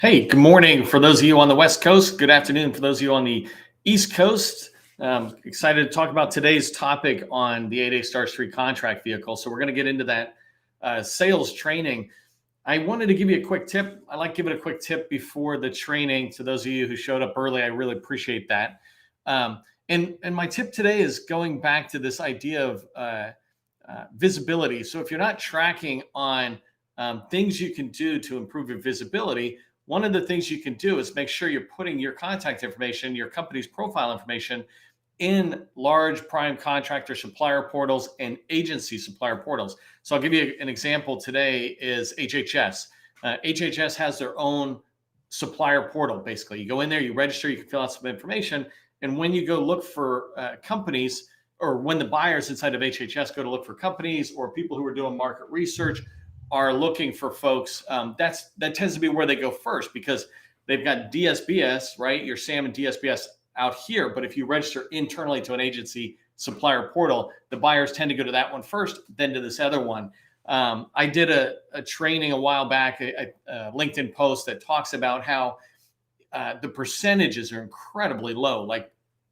Hey, good morning for those of you on the West Coast. Good afternoon for those of you on the East Coast. Excited to talk about today's topic on the 8A Stars 3 contract vehicle. So we're going to get into that sales training. I wanted to give you a quick tip. I like giving a quick tip before the training to those of you who showed up early. I really appreciate that. And my tip today is going back to this idea of visibility. So if you're not tracking on things you can do to improve your visibility, one of the things you can do is make sure you're putting your contact information, your company's profile information in large prime contractor supplier portals and agency supplier portals. So I'll give you an example today is HHS. HHS has their own supplier portal. Basically, you go in there, you register, you can fill out some information. And when you go look for companies, or when the buyers inside of HHS go to look for companies or people who are doing market research are looking for folks, that tends to be where they go first because they've got DSBS, right? Your SAM and DSBS out here. But if you register internally to an agency supplier portal, the buyers tend to go to that one first, then to this other one. I did a training a while back, a LinkedIn post that talks about how the percentages are incredibly low, like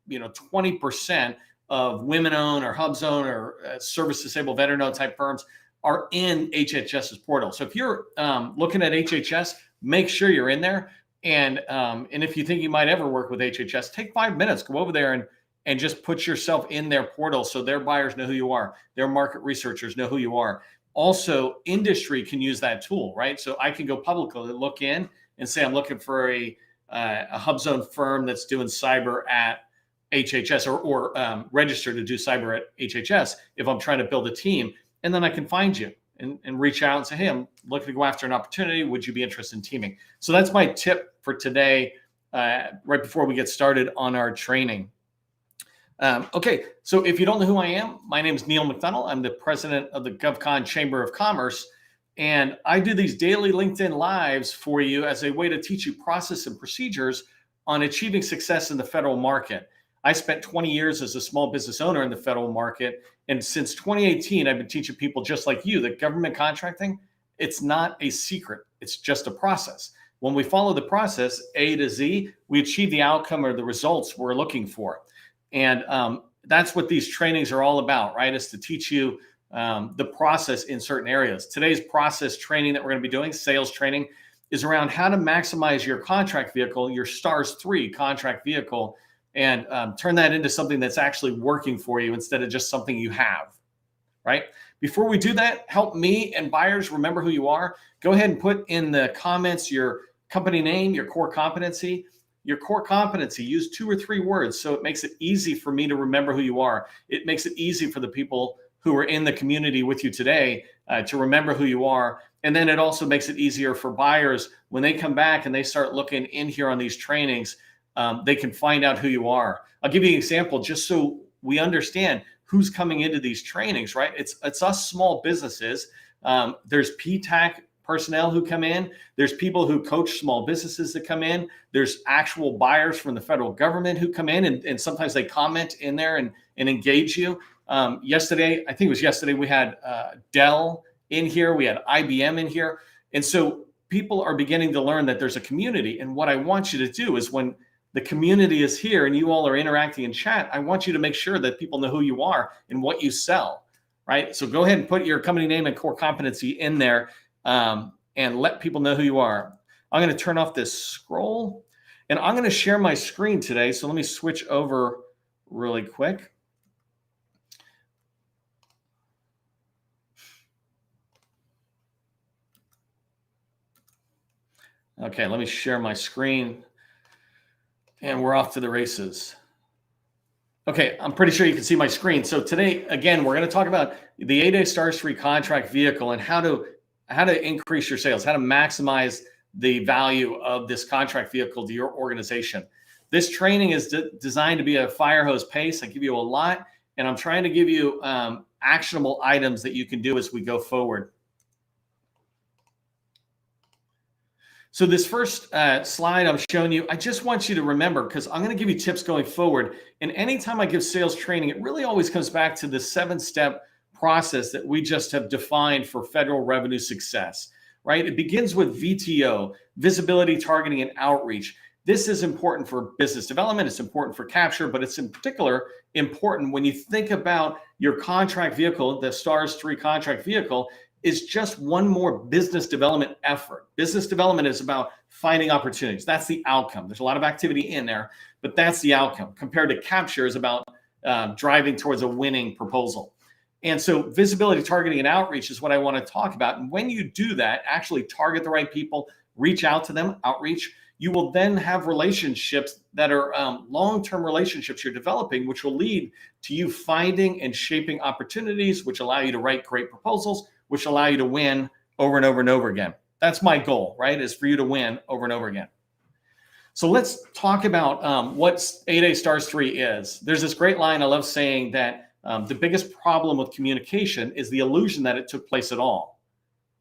20% of women-owned or hubs-owned or service-disabled veteran-owned type firms are in HHS's portal. So if you're looking at HHS, make sure you're in there. And if you think you might ever work with HHS, take 5 minutes, go over there and just put yourself in their portal so their buyers know who you are. Their market researchers know who you are. Also, industry can use that tool, right? So I can go publicly look in and say, I'm looking for a hub-zone firm that's doing cyber at HHS or register to do cyber at HHS if I'm trying to build a team. And then I can find you and reach out and say, hey, I'm looking to go after an opportunity. Would you be interested in teaming? So that's my tip for today, right before we get started on our training. Okay, so if you don't know who I am, my name is Neil McDonald. I'm the president of the GovCon Chamber of Commerce. And I do these daily LinkedIn Lives for you as a way to teach you process and procedures on achieving success in the federal market. I spent 20 years as a small business owner in the federal market. And since 2018, I've been teaching people just like you that government contracting, it's not a secret. It's just a process. When we follow the process, A to Z, we achieve the outcome or the results we're looking for. And that's what these trainings are all about, right? Is to teach you the process in certain areas. Today's process training that we're going to be doing, sales training, is around how to maximize your contract vehicle, your STARS 3 contract vehicle, and turn that into something that's actually working for you instead of just something you have, right? Before we do that, help me and buyers remember who you are. Go ahead and put in the comments your company name, your core competency. Your core competency, use 2 or 3 words so it makes it easy for me to remember who you are. It makes it easy for the people who are in the community with you today to remember who you are. And then it also makes it easier for buyers when they come back and they start looking in here on these trainings. They can find out who you are. I'll give you an example just so we understand who's coming into these trainings, right? It's us small businesses. There's PTAC personnel who come in. There's people who coach small businesses that come in. There's actual buyers from the federal government who come in and sometimes they comment in there and engage you. Yesterday, I think it was yesterday, we had Dell in here. We had IBM in here. And so people are beginning to learn that there's a community. And what I want you to do is when the community is here and you all are interacting in chat, I want you to make sure that people know who you are and what you sell, right? So go ahead and put your company name and core competency in there and let people know who you are. I'm going to turn off this scroll and I'm going to share my screen today. So let me switch over really quick. Okay, let me share my screen. And we're off to the races. Okay, I'm pretty sure you can see my screen. So today, again, we're going to talk about the 8A Stars 3 contract vehicle and how to increase your sales, how to maximize the value of this contract vehicle to your organization. This training is designed to be a fire hose pace. I give you a lot, and I'm trying to give you actionable items that you can do as we go forward. So this first slide I'm showing you, I just want you to remember, because I'm going to give you tips going forward. And anytime I give sales training, it really always comes back to the 7-step process that we just have defined for federal revenue success, right? It begins with VTO, visibility, targeting, and outreach. This is important for business development. It's important for capture, but it's in particular important when you think about your contract vehicle. The STARS 3 contract vehicle is just one more business development effort. Business development is about finding opportunities. That's the outcome. There's a lot of activity in there, but that's the outcome. Compared to capture is about driving towards a winning proposal. And so visibility, targeting, and outreach is what I want to talk about. And when you do that, actually target the right people, reach out to them, outreach, you will then have relationships that are long-term relationships you're developing, which will lead to you finding and shaping opportunities, which allow you to write great proposals, which allow you to win over and over and over again. That's my goal, right? Is for you to win over and over again. So let's talk about what 8A STARS 3 is. There's this great line I love saying that the biggest problem with communication is the illusion that it took place at all.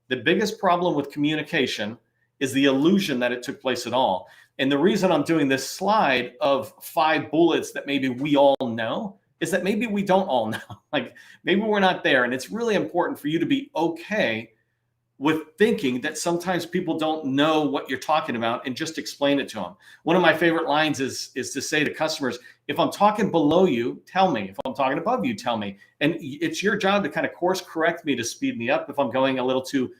The biggest problem with communication is the illusion that it took place at all. And the reason I'm doing this slide of 5 bullets that maybe we all know is that maybe we don't all know. Like maybe we're not there. And it's really important for you to be okay with thinking that sometimes people don't know what you're talking about and just explain it to them. One of my favorite lines is to say to customers, if I'm talking below you, tell me. If I'm talking above you, tell me. And it's your job to kind of course correct me to speed me up if I'm going a little too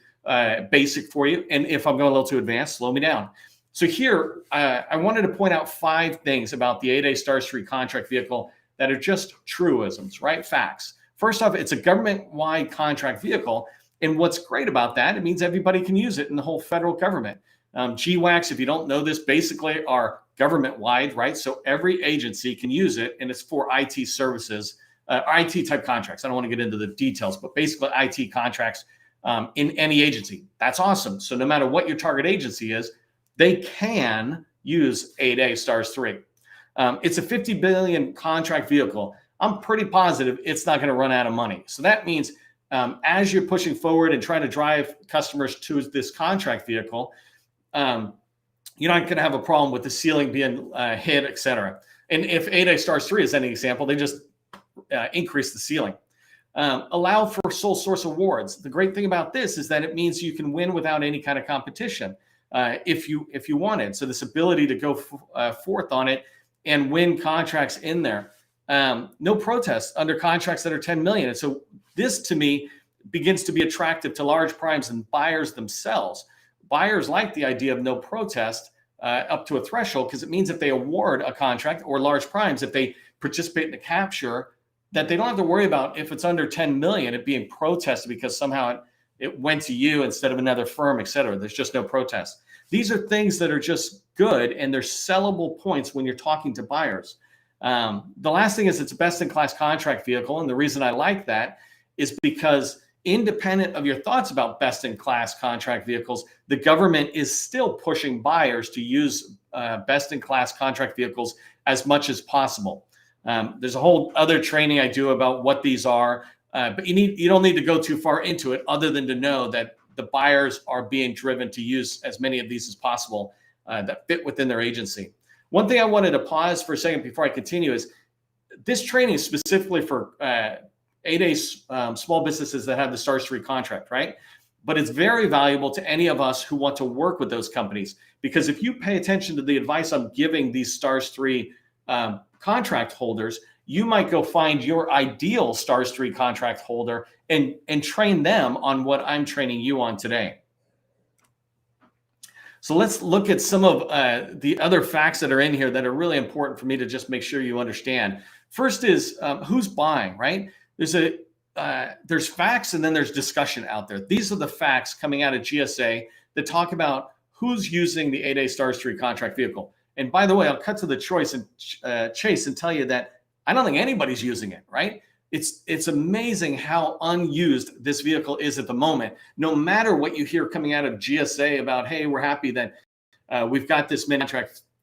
basic for you. And if I'm going a little too advanced, slow me down. So here, I wanted to point out 5 things about the 8A STARS 3 contract vehicle that are just truisms, right? Facts. First off, it's a government-wide contract vehicle. And what's great about that, it means everybody can use it in the whole federal government. GWACs, if you don't know this, basically are government-wide, right? So every agency can use it, and it's for IT services, IT type contracts. I don't want to get into the details, but basically IT contracts in any agency. That's awesome. So no matter what your target agency is, they can use 8A STARS 3. It's a $50 billion contract vehicle. I'm pretty positive it's not going to run out of money. So that means as you're pushing forward and trying to drive customers to this contract vehicle, you're not going to have a problem with the ceiling being hit, et cetera. And if 8A STARS 3 is any example, they just increase the ceiling. Allow for sole source awards. The great thing about this is that it means you can win without any kind of competition if you wanted. So this ability to go forth on it and win contracts in there. No protests under contracts that are 10 million. And so this to me begins to be attractive to large primes and buyers themselves. Buyers like the idea of no protest up to a threshold because it means if they award a contract, or large primes, if they participate in the capture, that they don't have to worry about if it's under 10 million, it being protested because somehow it went to you instead of another firm, et cetera. There's just no protest. These are things that are just good, and they're sellable points when you're talking to buyers. The last thing is it's a best-in-class contract vehicle, and the reason I like that is because independent of your thoughts about best-in-class contract vehicles, the government is still pushing buyers to use best-in-class contract vehicles as much as possible. There's a whole other training I do about what these are, but you don't need to go too far into it other than to know that the buyers are being driven to use as many of these as possible that fit within their agency. One thing I wanted to pause for a second before I continue is this training is specifically for 8A small businesses that have the STARS 3 contract, right? But it's very valuable to any of us who want to work with those companies, because if you pay attention to the advice I'm giving these STARS 3 contract holders, you might go find your ideal STARS 3 contract holder and train them on what I'm training you on today. So let's look at some of the other facts that are in here that are really important for me to just make sure you understand. First is who's buying, right? There's facts and then there's discussion out there. These are the facts coming out of GSA that talk about who's using the 8A STARS 3 contract vehicle. And by the way, I'll cut to the chase and tell you that I don't think anybody's using it, right? It's amazing how unused this vehicle is at the moment. No matter what you hear coming out of GSA about, hey, we're happy that we've got this many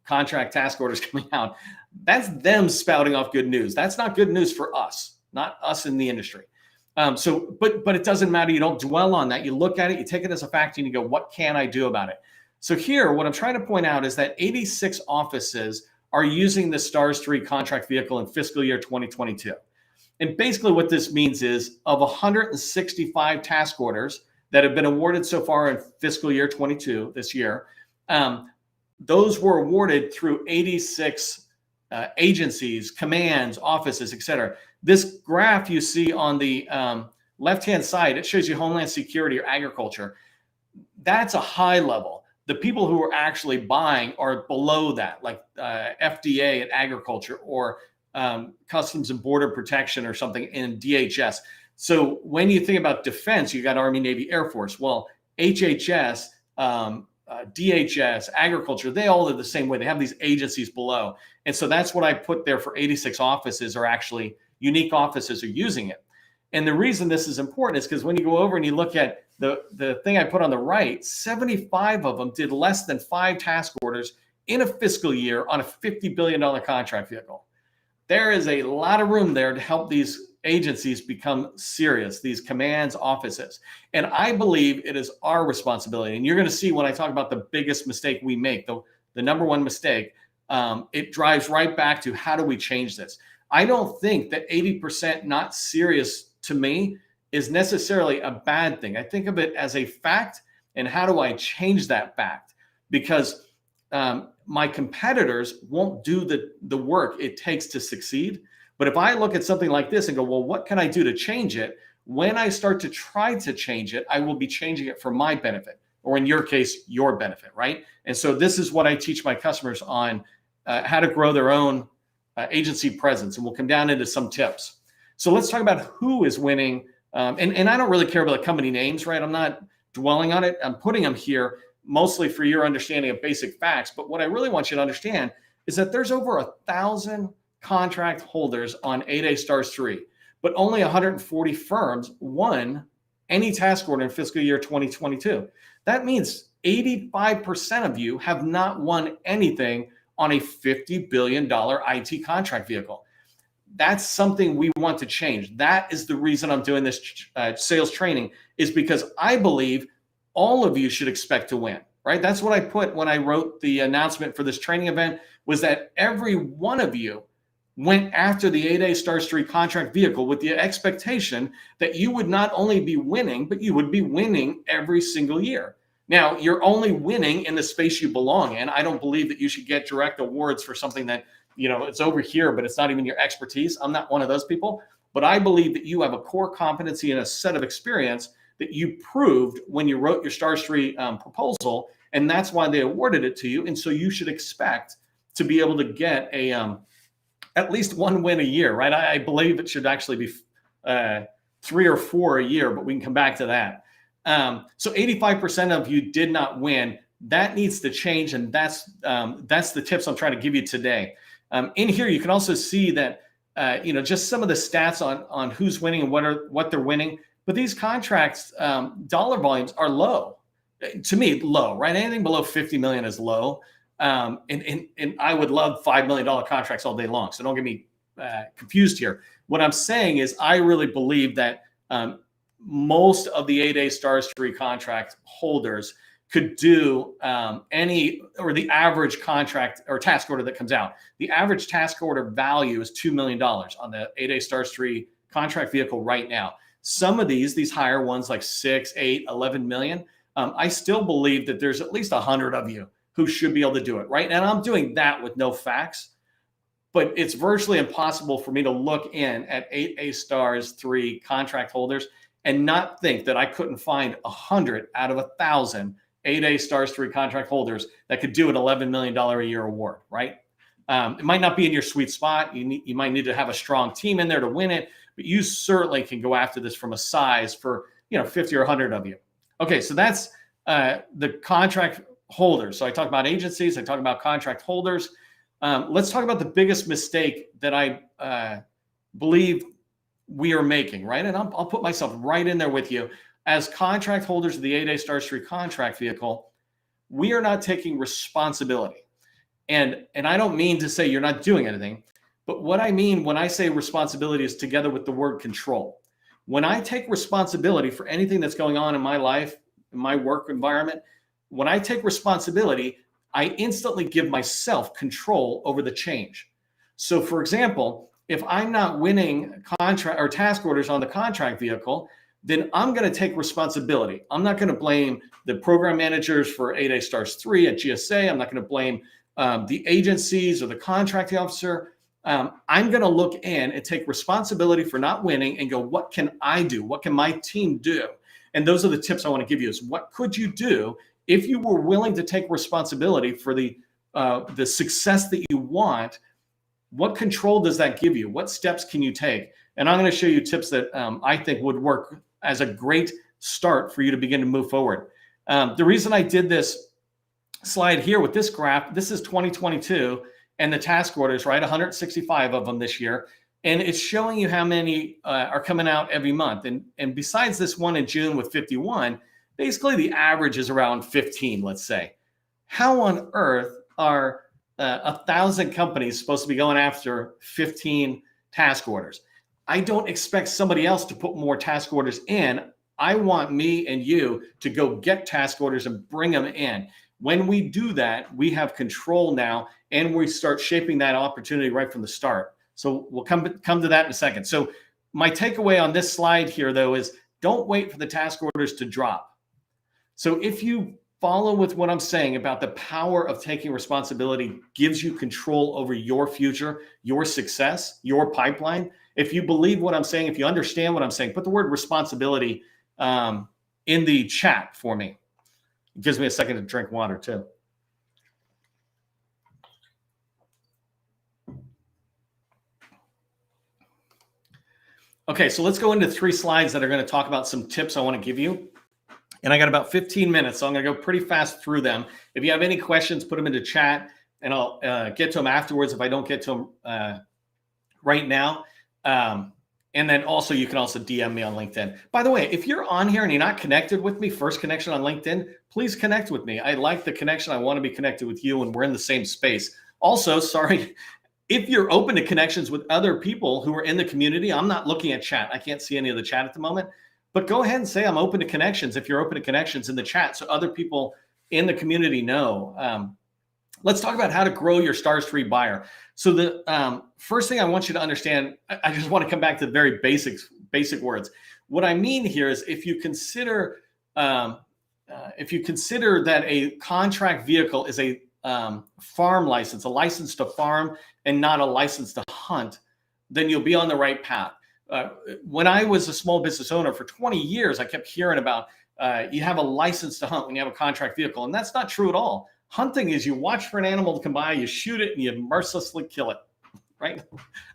contract task orders coming out. That's them spouting off good news. That's not good news for us, not us in the industry. But it doesn't matter. You don't dwell on that. You look at it, you take it as a fact, and you go, what can I do about it? So here, what I'm trying to point out is that 86 offices are using the STARS 3 contract vehicle in fiscal year 2022. And basically what this means is of 165 task orders that have been awarded so far in fiscal year 22, this year, those were awarded through 86 agencies, commands, offices, et cetera. This graph you see on the left-hand side, it shows you Homeland Security or agriculture. That's a high level. The people who are actually buying are below that, like FDA and agriculture, or Customs and Border Protection or something in DHS. So when you think about defense, you got Army, Navy, Air Force. Well, HHS, DHS, agriculture, they all are the same way. They have these agencies below. And so that's what I put there for 86 offices, are actually unique offices are using it. And the reason this is important is because when you go over and you look at the thing I put on the right, 75 of them did less than 5 task orders in a fiscal year on a $50 billion contract vehicle. There is a lot of room there to help these agencies become serious, these commands, offices. And I believe it is our responsibility. And you're going to see when I talk about the biggest mistake we make, the number one mistake, it drives right back to how do we change this? I don't think that 80% not serious to me is necessarily a bad thing. I think of it as a fact, and how do I change that fact? Because my competitors won't do the work it takes to succeed. But if I look at something like this and go, well, what can I do to change it? When I start to try to change it, I will be changing it for my benefit, or in your case, your benefit, right? And so this is what I teach my customers on how to grow their own agency presence. And we'll come down into some tips. So let's talk about who is winning. And I don't really care about the company names, right? I'm not dwelling on it. I'm putting them here mostly for your understanding of basic facts. But what I really want you to understand is that there's over 1,000 contract holders on 8A Stars 3, but only 140 firms won any task order in fiscal year 2022. That means 85% of you have not won anything on a $50 billion IT contract vehicle. That's something we want to change. That is the reason I'm doing this sales training, is because I believe all of you should expect to win, right? That's what I put when I wrote the announcement for this training event, was that every one of you went after the 8A Stars 3 contract vehicle with the expectation that you would not only be winning, but you would be winning every single year. Now, you're only winning in the space you belong in. I don't believe that you should get direct awards for something that, you know, it's over here, but it's not even your expertise. I'm not one of those people. But I believe that you have a core competency and a set of experience that you proved when you wrote your Stars 3 proposal, and that's why they awarded it to you. And so you should expect to be able to get a at least one win a year, right? I believe it should actually be 3 or 4 a year, but we can come back to that. So 85% of you did not win. That needs to change, and that's the tips I'm trying to give you today. In here, you can also see that just some of the stats on who's winning and what they're winning. But these contracts, dollar volumes are low. To me, low, right? Anything below 50 million is low. And I would love $5 million contracts all day long. So don't get me confused here. What I'm saying is I really believe that most of the 8A Stars 3 contract holders could do the average contract or task order that comes out. The average task order value is $2 million on the 8A Stars 3 contract vehicle right now. Some of these higher ones, like 6, 8, 11 million, I still believe that there's at least 100 of you who should be able to do it, right? And I'm doing that with no facts, but it's virtually impossible for me to look in at 8A Stars 3 contract holders and not think that I couldn't find 100 out of 1,000 8A Stars 3 contract holders that could do an $11 million a year award, right? It might not be in your sweet spot. You might need to have a strong team in there to win it, but you certainly can go after this from a size for 50 or 100 of you. Okay, so that's the contract holders. So I talk about agencies, I talk about contract holders. Let's talk about the biggest mistake that I believe we are making, right? And I'll put myself right in there with you. As contract holders of the 8A Stars 3 contract vehicle, we are not taking responsibility. And I don't mean to say you're not doing anything, but what I mean when I say responsibility is together with the word control. When I take responsibility for anything that's going on in my life, in my work environment, when I take responsibility, I instantly give myself control over the change. So for example, if I'm not winning contract or task orders on the contract vehicle, then I'm going to take responsibility. I'm not going to blame the program managers for 8A Stars 3 at GSA. I'm not going to blame the agencies or the contracting officer. I'm going to look in and take responsibility for not winning and go, what can I do? What can my team do? And those are the tips I want to give you is what could you do if you were willing to take responsibility for the success that you want? What control does that give you? What steps can you take? And I'm going to show you tips that I think would work as a great start for you to begin to move forward. The reason I did this slide here with this graph, this is 2022 and the task orders, right? 165 of them this year. And it's showing you how many are coming out every month. And besides this one in June with 51, basically the average is around 15, let's say. How on earth are 1,000 companies supposed to be going after 15 task orders? I don't expect somebody else to put more task orders in. I want me and you to go get task orders and bring them in. When we do that, we have control now, and we start shaping that opportunity right from the start. So we'll come to that in a second. So my takeaway on this slide here, though, is don't wait for the task orders to drop. So if you follow with what I'm saying about the power of taking responsibility gives you control over your future, your success, your pipeline. If you believe what I'm saying, if you understand what I'm saying, put the word responsibility in the chat for me. It gives me a second to drink water too. Okay, so let's go into 3 slides that are going to talk about some tips I want to give you. And I got about 15 minutes, so I'm going to go pretty fast through them. If you have any questions, put them into chat, and I'll get to them afterwards if I don't get to them right now. And then also, you can also DM me on LinkedIn. By the way, if you're on here and you're not connected with me, first connection on LinkedIn, please connect with me. I like the connection. I want to be connected with you, and we're in the same space. Also, sorry, if you're open to connections with other people who are in the community, I'm not looking at chat. I can't see any of the chat at the moment. But go ahead and say I'm open to connections if you're open to connections in the chat so other people in the community know. Let's talk about how to grow your Stars 3 buyer. So the first thing I want you to understand, I just want to come back to the very basic words. What I mean here is if you consider that a contract vehicle is a farm license, a license to farm and not a license to hunt, then you'll be on the right path. When I was a small business owner for 20 years, I kept hearing about you have a license to hunt when you have a contract vehicle. And that's not true at all. Hunting is you watch for an animal to come by, you shoot it, and you mercilessly kill it, right?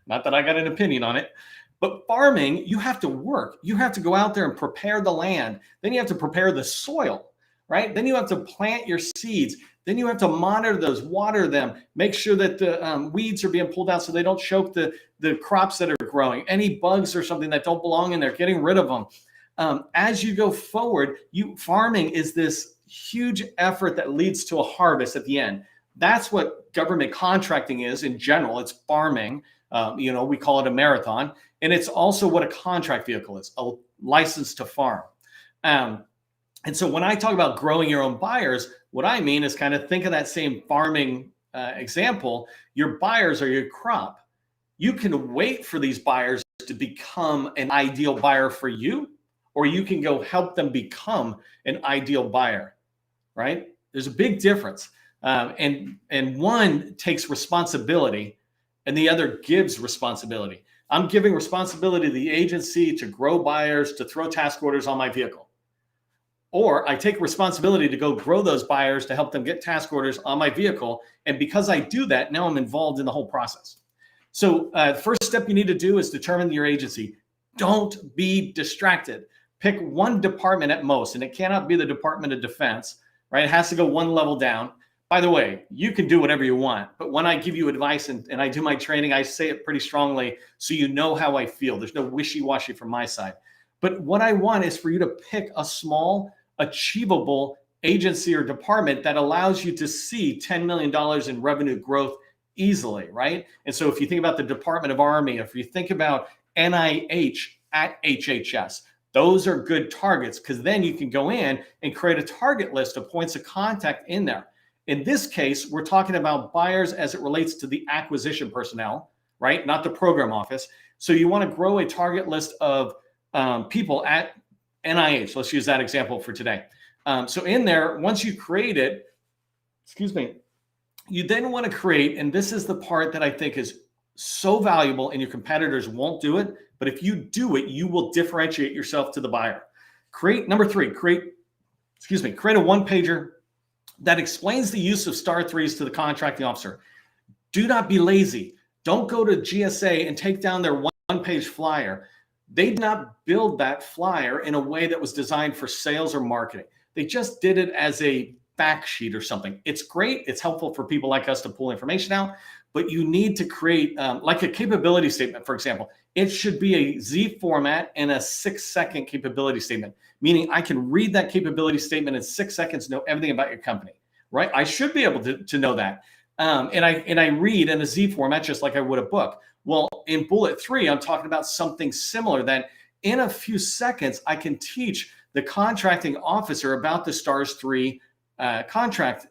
Not that I got an opinion on it. But farming, you have to work. You have to go out there and prepare the land. Then you have to prepare the soil, right? Then you have to plant your seeds. Then you have to monitor those, water them, make sure that the weeds are being pulled out so they don't choke the crops that are growing. Any bugs or something that don't belong in there, getting rid of them. As you go forward, farming is this huge effort that leads to a harvest at the end. That's what government contracting is in general. It's farming. We call it a marathon. And it's also what a contract vehicle is, a license to farm. And so when I talk about growing your own buyers, what I mean is kind of think of that same farming example. Your buyers are your crop. You can wait for these buyers to become an ideal buyer for you, or you can go help them become an ideal buyer, right? There's a big difference. And one takes responsibility and the other gives responsibility. I'm giving responsibility to the agency to grow buyers, to throw task orders on my vehicle. Or I take responsibility to go grow those buyers to help them get task orders on my vehicle. And because I do that, now I'm involved in the whole process. So the first step you need to do is determine your agency. Don't be distracted. Pick one department at most, and it cannot be the Department of Defense, right? It has to go one level down. By the way, you can do whatever you want, but when I give you advice and I do my training, I say it pretty strongly so you know how I feel. There's no wishy-washy from my side. But what I want is for you to pick a small, achievable agency or department that allows you to see $10 million in revenue growth easily, right? And so if you think about the Department of Army, if you think about NIH at HHS, those are good targets because then you can go in and create a target list of points of contact in there. In this case, we're talking about buyers as it relates to the acquisition personnel, right? Not the program office. So you want to grow a target list of people at NIH. Let's use that example for today. So in there, once you create it, you then want to create, and this is the part that I think is so valuable and your competitors won't do it, but if you do it, you will differentiate yourself to the buyer. Number three, create a one-pager that explains the use of star threes to the contracting officer. Do not be lazy. Don't go to GSA and take down their one-page flyer. They did not build that flyer in a way that was designed for sales or marketing. They just did it as a fact sheet or something. It's great. It's helpful for people like us to pull information out, but you need to create like a capability statement, for example. It should be a Z format and a 6-second capability statement, meaning I can read that capability statement in 6 seconds, know everything about your company, right? I should be able to know that. And I read in a Z format just like I would a book. Well, in bullet 3, I'm talking about something similar that in a few seconds, I can teach the contracting officer about the STARS 3 contract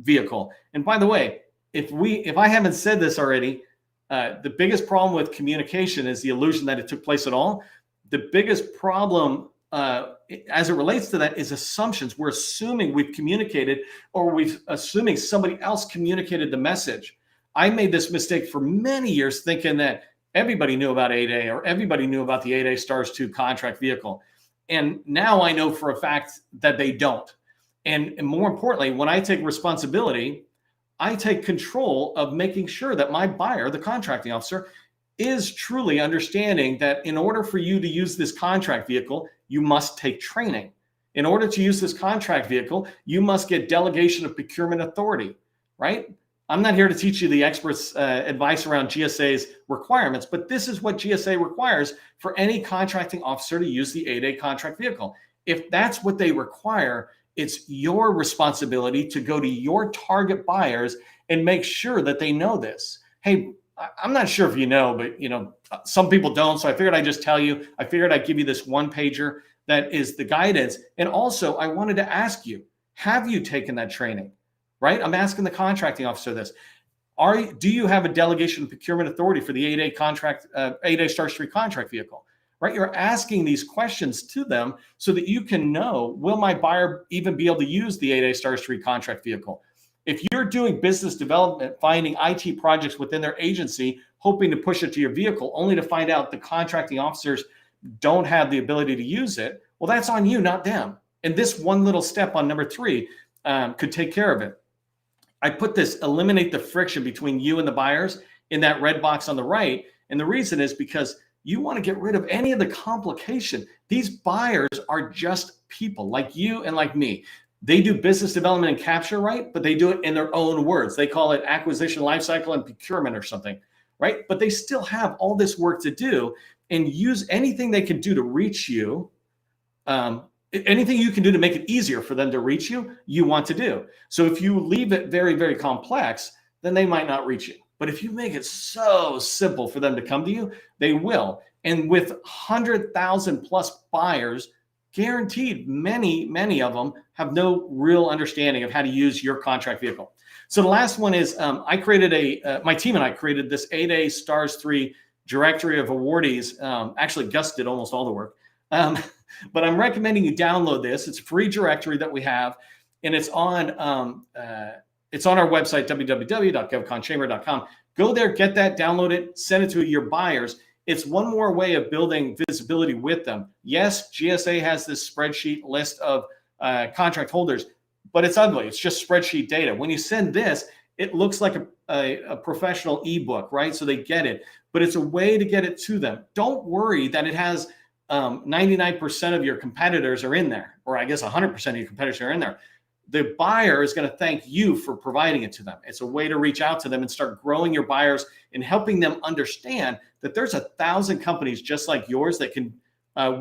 vehicle. And by the way, if I haven't said this already, the biggest problem with communication is the illusion that it took place at all. The biggest problem as it relates to that is assumptions. We're assuming we've communicated, or we're assuming somebody else communicated the message. I made this mistake for many years, thinking that everybody knew about 8A or everybody knew about the 8A STARS 2 contract vehicle. And now I know for a fact that they don't. And more importantly, when I take responsibility, I take control of making sure that my buyer, the contracting officer, is truly understanding that in order for you to use this contract vehicle, you must take training. In order to use this contract vehicle, you must get delegation of procurement authority, right? I'm not here to teach you the experts' advice around GSA's requirements, but this is what GSA requires for any contracting officer to use the 8A contract vehicle. If that's what they require, it's your responsibility to go to your target buyers and make sure that they know this. Hey, I'm not sure if you know, but some people don't. So I figured I'd just tell you. I figured I'd give you this one pager that is the guidance. And also, I wanted to ask you, have you taken that training? Right? I'm asking the contracting officer this. Do you have a delegation of procurement authority for the 8A contract, 8A STARS 3 contract vehicle? Right? You're asking these questions to them so that you can know, will my buyer even be able to use the 8A STARS 3 contract vehicle? If you're doing business development, finding IT projects within their agency, hoping to push it to your vehicle, only to find out the contracting officers don't have the ability to use it, well, that's on you, not them. And this one little step on number 3 could take care of it. I put this, eliminate the friction between you and the buyers, in that red box on the right. And the reason is because you want to get rid of any of the complication. These buyers are just people like you and like me. They do business development and capture, right? But they do it in their own words. They call it acquisition lifecycle and procurement or something, right? But they still have all this work to do, and use anything they can do to reach you. Anything you can do to make it easier for them to reach you, you want to do. So if you leave it very, very complex, then they might not reach you. But if you make it so simple for them to come to you, they will. And with 100,000 plus buyers, guaranteed many of them have no real understanding of how to use your contract vehicle. So the last one is I created my team and I created this 8A STARS 3 directory of awardees. Actually, Gus did almost all the work. But I'm recommending you download this. It's a free directory that we have, and it's on our website, www.govconchamber.com. Go there, get that, download it, send it to your buyers. It's one more way of building visibility with them. Yes, GSA has this spreadsheet list of contract holders, but it's ugly. It's just spreadsheet data. When you send this, it looks like a professional ebook, right? So they get it, but it's a way to get it to them. Don't worry that it has 99% of your competitors are in there, or I guess 100% of your competitors are in there. The buyer is going to thank you for providing it to them. It's a way to reach out to them and start growing your buyers and helping them understand that there's 1,000 companies just like yours that can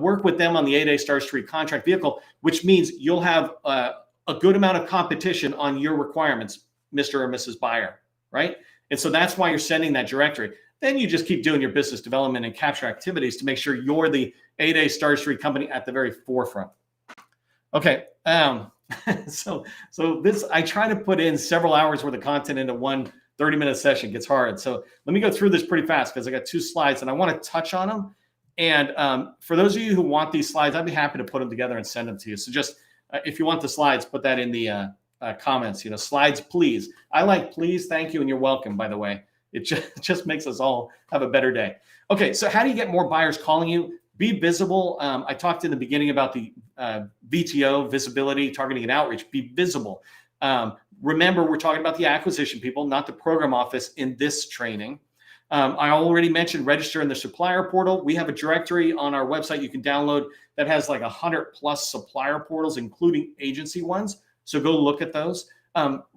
work with them on the 8A STARS 3 contract vehicle, which means you'll have a good amount of competition on your requirements, Mr. or Mrs. Buyer, right? And so that's why you're sending that directory. Then you just keep doing your business development and capture activities to make sure you're the 8A STARS 3 company at the very forefront. Okay. So this, I try to put in several hours worth of content into one 30-minute session. It gets hard. So let me go through this pretty fast because I got 2 slides and I want to touch on them. And for those of you who want these slides, I'd be happy to put them together and send them to you. So just if you want the slides, put that in the comments. Slides, please. I like please, thank you, and you're welcome, by the way. It just makes us all have a better day. Okay, so how do you get more buyers calling you? Be visible. I talked in the beginning about the VTO, visibility, targeting, and outreach. Be visible. Remember, we're talking about the acquisition people, not the program office in this training. I already mentioned register in the supplier portal. We have a directory on our website you can download that has like 100+ supplier portals, including agency ones. So go look at those.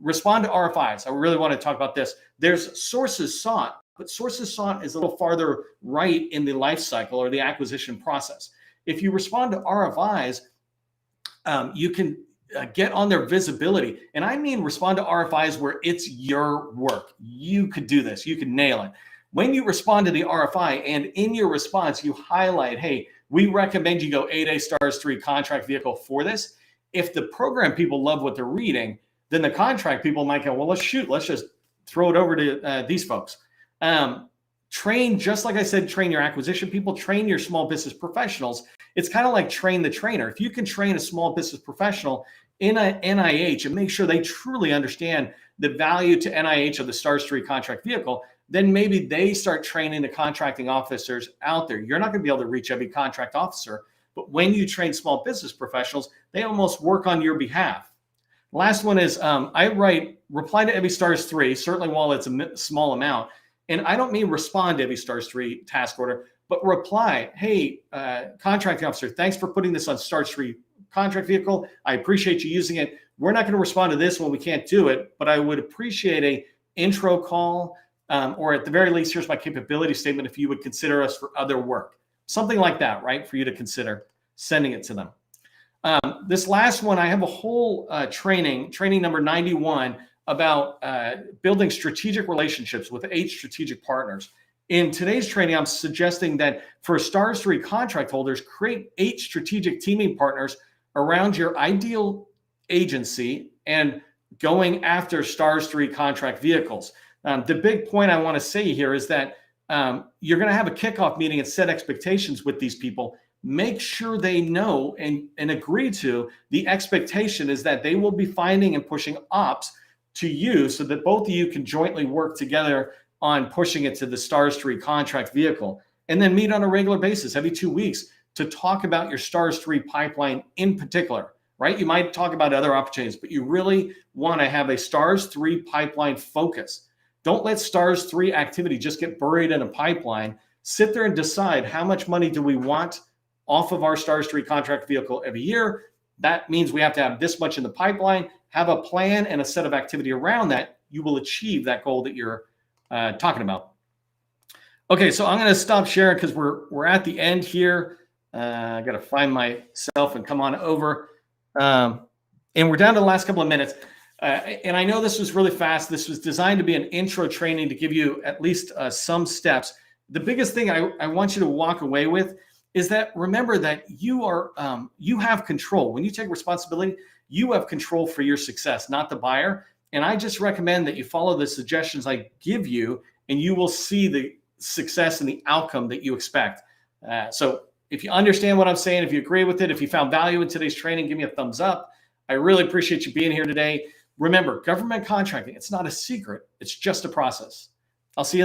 Respond to RFIs. I really want to talk about this. There's sources sought, but sources sought is a little farther right in the life cycle or the acquisition process. If you respond to RFIs, you can get on their visibility. And I mean respond to RFIs where it's your work. You could do this. You could nail it. When you respond to the RFI and in your response, you highlight, hey, we recommend you go 8A Stars 3 contract vehicle for this. If the program people love what they're reading, then the contract people might go, well, let's just throw it over to these folks. Train, just like I said, train your acquisition people, train your small business professionals. It's kind of like train the trainer. If you can train a small business professional in a NIH and make sure they truly understand the value to NIH of the Stars 3 contract vehicle, then maybe they start training the contracting officers out there. You're not going to be able to reach every contract officer, but when you train small business professionals, they almost work on your behalf. Last one is I write reply to every Stars 3, certainly while it's a small amount. And I don't mean respond to every Stars 3 task order, but reply, hey, contracting officer, thanks for putting this on Stars 3 contract vehicle. I appreciate you using it. We're not going to respond to this when we can't do it, but I would appreciate a intro call or at the very least, here's my capability statement if you would consider us for other work. Something like that, right? For you to consider sending it to them. This last one, I have a whole training number 91 about building strategic relationships with 8 strategic partners. In today's training, I'm suggesting that for Stars 3 contract holders, create 8 strategic teaming partners around your ideal agency and going after Stars 3 contract vehicles. The big point I want to say here is that you're going to have a kickoff meeting and set expectations with these people. Make sure they know and agree to the expectation is that they will be finding and pushing ops to you so that both of you can jointly work together on pushing it to the Stars 3 contract vehicle. And then meet on a regular basis every 2 weeks to talk about your Stars 3 pipeline in particular, right? You might talk about other opportunities, but you really want to have a Stars 3 pipeline focus. Don't let Stars 3 activity just get buried in a pipeline. Sit there and decide how much money do we want off of our Stars 3 contract vehicle every year. That means we have to have this much in the pipeline, have a plan and a set of activity around that. You will achieve that goal that you're talking about. Okay, so I'm going to stop sharing because we're at the end here. I got to find myself and come on over. And we're down to the last couple of minutes. And I know this was really fast. This was designed to be an intro training to give you at least some steps. The biggest thing I want you to walk away with is that remember that you have control. When you take responsibility, you have control for your success, not the buyer. And I just recommend that you follow the suggestions I give you, and you will see the success and the outcome that you expect. So if you understand what I'm saying, if you agree with it, if you found value in today's training, give me a thumbs up. I really appreciate you being here today. Remember, government contracting, it's not a secret. It's just a process. I'll see you in the